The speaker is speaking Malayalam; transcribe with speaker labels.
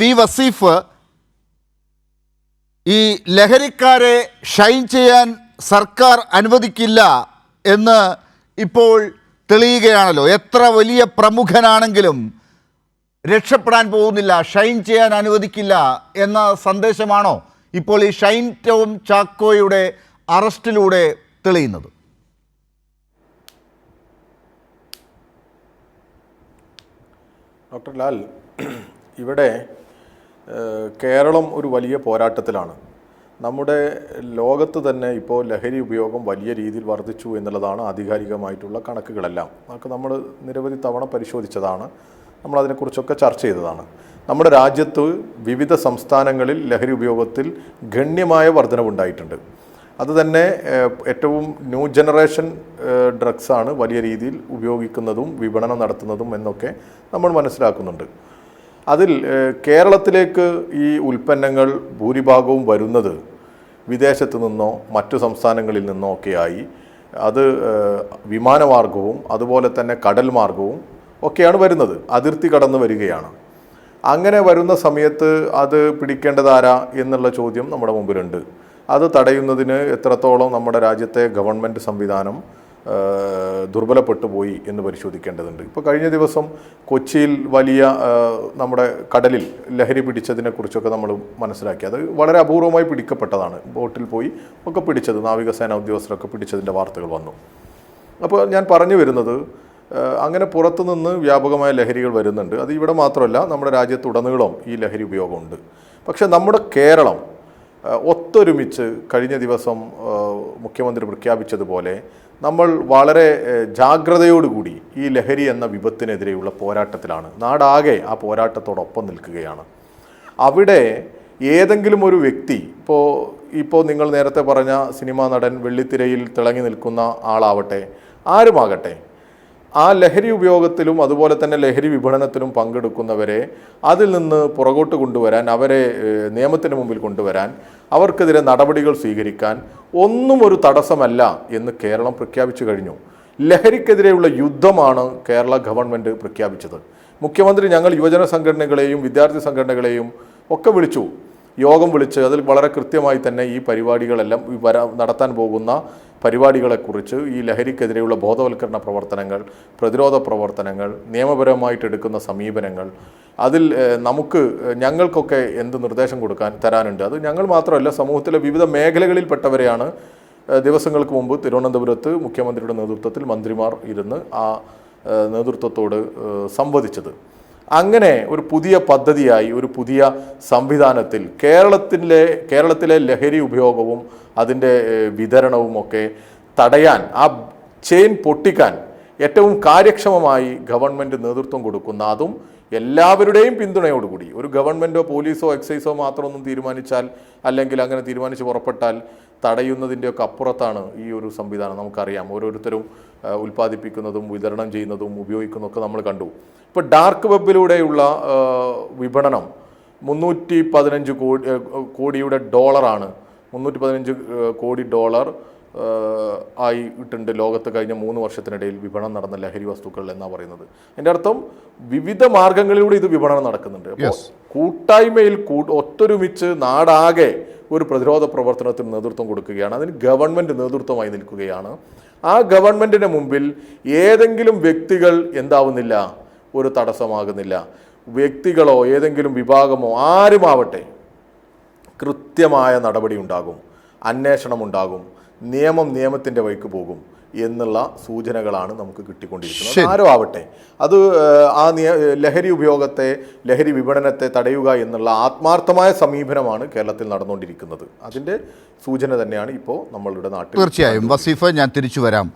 Speaker 1: പി വസീഫ്, ഈ ലഹരിക്കാരെ ഷൈൻ ചെയ്യാൻ സർക്കാർ അനുവദിക്കില്ല എന്ന് ഇപ്പോൾ തെളിയുകയാണല്ലോ. എത്ര വലിയ പ്രമുഖനാണെങ്കിലും രക്ഷപ്പെടാൻ പോകുന്നില്ല, ഷൈൻ ചെയ്യാൻ അനുവദിക്കില്ല എന്ന സന്ദേശമാണോ ഇപ്പോൾ ഈ ഷൈൻ ടോം ചാക്കോയുടെ അറസ്റ്റിലൂടെ തെളിയുന്നത്?
Speaker 2: ഡോക്ടർ ലാൽ, ഇവിടെ കേരളം ഒരു വലിയ പോരാട്ടത്തിലാണ്. നമ്മുടെ ലോകത്ത് തന്നെ ഇപ്പോൾ ലഹരി ഉപയോഗം വലിയ രീതിയിൽ വർദ്ധിച്ചു എന്നുള്ളതാണ് ആധികാരികമായിട്ടുള്ള കണക്കുകളെല്ലാം. അതൊക്കെ നമ്മൾ നിരവധി തവണ പരിശോധിച്ചതാണ്, നമ്മളതിനെക്കുറിച്ചൊക്കെ ചർച്ച ചെയ്തതാണ്. നമ്മുടെ രാജ്യത്ത് വിവിധ സംസ്ഥാനങ്ങളിൽ ലഹരി ഉപയോഗത്തിൽ ഗണ്യമായ വർധനവുണ്ടായിട്ടുണ്ട്. അതുതന്നെ ഏറ്റവും ന്യൂ ജനറേഷൻ ഡ്രഗ്സാണ് വലിയ രീതിയിൽ ഉപയോഗിക്കുന്നതും വിപണനം നടത്തുന്നതും എന്നൊക്കെ നമ്മൾ മനസ്സിലാക്കുന്നുണ്ട്. അതിൽ കേരളത്തിലേക്ക് ഈ ഉൽപ്പന്നങ്ങൾ ഭൂരിഭാഗവും വരുന്നത് വിദേശത്തു നിന്നോ മറ്റു സംസ്ഥാനങ്ങളിൽ നിന്നോ ഒക്കെയായി. അത് വിമാനമാർഗവും അതുപോലെ തന്നെ കടൽ മാർഗവും ഒക്കെയാണ് വരുന്നത്, അതിർത്തി കടന്ന് വരികയാണ്. അങ്ങനെ വരുന്ന സമയത്ത് അത് പിടിക്കേണ്ടതാരാ എന്നുള്ള ചോദ്യം നമ്മുടെ മുമ്പിലുണ്ട്. അത് തടയുന്നതിന് എത്രത്തോളം നമ്മുടെ രാജ്യത്തെ ഗവൺമെൻറ് സംവിധാനം ദുർബലപ്പെട്ടു പോയി എന്ന് പരിശോധിക്കേണ്ടതുണ്ട്. ഇപ്പോൾ കഴിഞ്ഞ ദിവസം കൊച്ചിയിൽ വലിയ നമ്മുടെ കടലിൽ ലഹരി പിടിച്ചതിനെക്കുറിച്ചൊക്കെ നമ്മൾ മനസ്സിലാക്കി. അത് വളരെ അപൂർവമായി പിടിക്കപ്പെട്ടതാണ്, ബോട്ടിൽ പോയി ഒക്കെ പിടിച്ചത്, നാവികസേന ഉദ്യോഗസ്ഥരൊക്കെ പിടിച്ചതിൻ്റെ വാർത്തകൾ വന്നു. അപ്പോൾ ഞാൻ പറഞ്ഞു വരുന്നത്, അങ്ങനെ പുറത്തുനിന്ന് വ്യാപകമായ ലഹരികൾ വരുന്നുണ്ട്. അത് ഇവിടെ മാത്രമല്ല, നമ്മുടെ രാജ്യത്തുടനീളം ഈ ലഹരി ഉപയോഗമുണ്ട്. പക്ഷേ നമ്മുടെ കേരളം ഒത്തൊരുമിച്ച് കഴിഞ്ഞ ദിവസം മുഖ്യമന്ത്രി പ്രഖ്യാപിച്ചതുപോലെ നമ്മൾ വളരെ ജാഗ്രതയോടുകൂടി ഈ ലഹരി എന്ന വിപത്തിനെതിരെയുള്ള പോരാട്ടത്തിലാണ്. നാടാകെ ആ പോരാട്ടത്തോടൊപ്പം നിൽക്കുകയാണ്. അവിടെ ഏതെങ്കിലും ഒരു വ്യക്തി, ഇപ്പോൾ നിങ്ങൾ നേരത്തെ പറഞ്ഞ സിനിമാ നടൻ, വെള്ളിത്തിരയിൽ തിളങ്ങി നിൽക്കുന്ന ആളാവട്ടെ, ആരുമാകട്ടെ, ആ ലഹരി ഉപയോഗത്തിലും അതുപോലെ തന്നെ ലഹരി വിപണനത്തിലും പങ്കെടുക്കുന്നവരെ അതിൽ നിന്ന് പുറകോട്ട് കൊണ്ടുവരാൻ, അവരെ നിയമത്തിന് മുമ്പിൽ കൊണ്ടുവരാൻ, അവർക്കെതിരെ നടപടികൾ സ്വീകരിക്കാൻ ഒന്നും ഒരു തടസ്സമല്ല എന്ന് കേരളം പ്രഖ്യാപിച്ചു കഴിഞ്ഞു. ലഹരിക്കെതിരെയുള്ള യുദ്ധമാണ് കേരള ഗവൺമെൻറ് പ്രഖ്യാപിച്ചത്. മുഖ്യമന്ത്രി ഞങ്ങൾ യുവജന സംഘടനകളെയും വിദ്യാർത്ഥി സംഘടനകളെയും ഒക്കെ വിളിച്ചു, യോഗം വിളിച്ച് അതിൽ വളരെ കൃത്യമായി തന്നെ ഈ പരിപാടികളെല്ലാം നടത്താൻ പോകുന്ന പരിപാടികളെക്കുറിച്ച്, ഈ ലഹരിക്കെതിരെയുള്ള ബോധവൽക്കരണ പ്രവർത്തനങ്ങൾ, പ്രതിരോധ പ്രവർത്തനങ്ങൾ, നിയമപരമായിട്ട് എടുക്കുന്ന സമീപനങ്ങൾ, അതിൽ ഞങ്ങൾക്കൊക്കെ എന്ത് നിർദ്ദേശം തരാനുണ്ട്. അത് ഞങ്ങൾ മാത്രമല്ല, സമൂഹത്തിലെ വിവിധ മേഖലകളിൽപ്പെട്ടവരെയാണ് ദിവസങ്ങൾക്ക് മുമ്പ് തിരുവനന്തപുരത്ത് മുഖ്യമന്ത്രിയുടെ നേതൃത്വത്തിൽ മന്ത്രിമാർ ഇരുന്ന് ആ നേതൃത്വത്തോട് സംവദിച്ചത്. അങ്ങനെ ഒരു പുതിയ പദ്ധതിയായി, ഒരു പുതിയ സംവിധാനത്തിൽ കേരളത്തിലെ ലഹരി ഉപയോഗവും അതിൻ്റെ വിതരണവും ഒക്കെ തടയാൻ, ആ ചെയിൻ പൊട്ടിക്കാൻ ഏറ്റവും കാര്യക്ഷമമായി ഗവൺമെൻറ് നേതൃത്വം കൊടുക്കുന്ന, അതും എല്ലാവരുടെയും പിന്തുണയോടുകൂടി, ഒരു ഗവൺമെൻറ്റോ പോലീസോ എക്സൈസോ മാത്രമൊന്നും തീരുമാനിച്ചാൽ, അല്ലെങ്കിൽ അങ്ങനെ തീരുമാനിച്ച് പുറപ്പെട്ടാൽ തടയുന്നതിൻ്റെയൊക്കെ അപ്പുറത്താണ് ഈ ഒരു സംവിധാനം. നമുക്കറിയാം, ഓരോരുത്തരും ഉൽപ്പാദിപ്പിക്കുന്നതും വിതരണം ചെയ്യുന്നതും ഉപയോഗിക്കുന്നതൊക്കെ നമ്മൾ കണ്ടു. ഇപ്പോൾ ഡാർക്ക് വെബിലൂടെയുള്ള വിപണനം 315 കോടിയുടെ ഡോളറാണ്, 315 കോടി ഡോളർ ആയിട്ടുണ്ട് ലോകത്ത് കഴിഞ്ഞ 3 വർഷത്തിനിടയിൽ വിപണനം നടന്ന ലഹരി വസ്തുക്കൾ എന്നാണ് പറയുന്നത്. എൻ്റെ അർത്ഥം വിവിധ മാർഗങ്ങളിലൂടെ ഇത് വിപണനം നടക്കുന്നുണ്ട്. അപ്പോൾ കൂട്ടായ്മയിൽ ഒത്തൊരുമിച്ച് നാടാകെ ഒരു പ്രതിരോധ പ്രവർത്തനത്തിന് നേതൃത്വം കൊടുക്കുകയാണ്. അതിന് ഗവൺമെൻറ് നേതൃത്വമായി നിൽക്കുകയാണ്. ആ ഗവൺമെൻറ്റിന് മുമ്പിൽ ഏതെങ്കിലും വ്യക്തികൾ എന്താവുന്നില്ല, ഒരു തടസ്സമാകുന്നില്ല. വ്യക്തികളോ ഏതെങ്കിലും വിഭാഗമോ ആരുമാവട്ടെ, കൃത്യമായ നടപടി ഉണ്ടാകും, അന്വേഷണം ഉണ്ടാകും, നിയമത്തിൻ്റെ വഴിക്ക് പോകും എന്നുള്ള സൂചനകളാണ് നമുക്ക് കിട്ടിക്കൊണ്ടിരിക്കുന്നത്. ആരോ ആവട്ടെ, അത് ആ ലഹരി ഉപയോഗത്തെ, ലഹരി വിപണനത്തെ തടയുക എന്നുള്ള ആത്മാർത്ഥമായ സമീപനമാണ് കേരളത്തിൽ നടന്നുകൊണ്ടിരിക്കുന്നത്. അതിൻ്റെ സൂചന തന്നെയാണ് ഇപ്പോൾ നമ്മളുടെ നാട്ടിൽ.
Speaker 1: തീർച്ചയായും വസീഫ്, ഞാൻ തിരിച്ചു വരാം.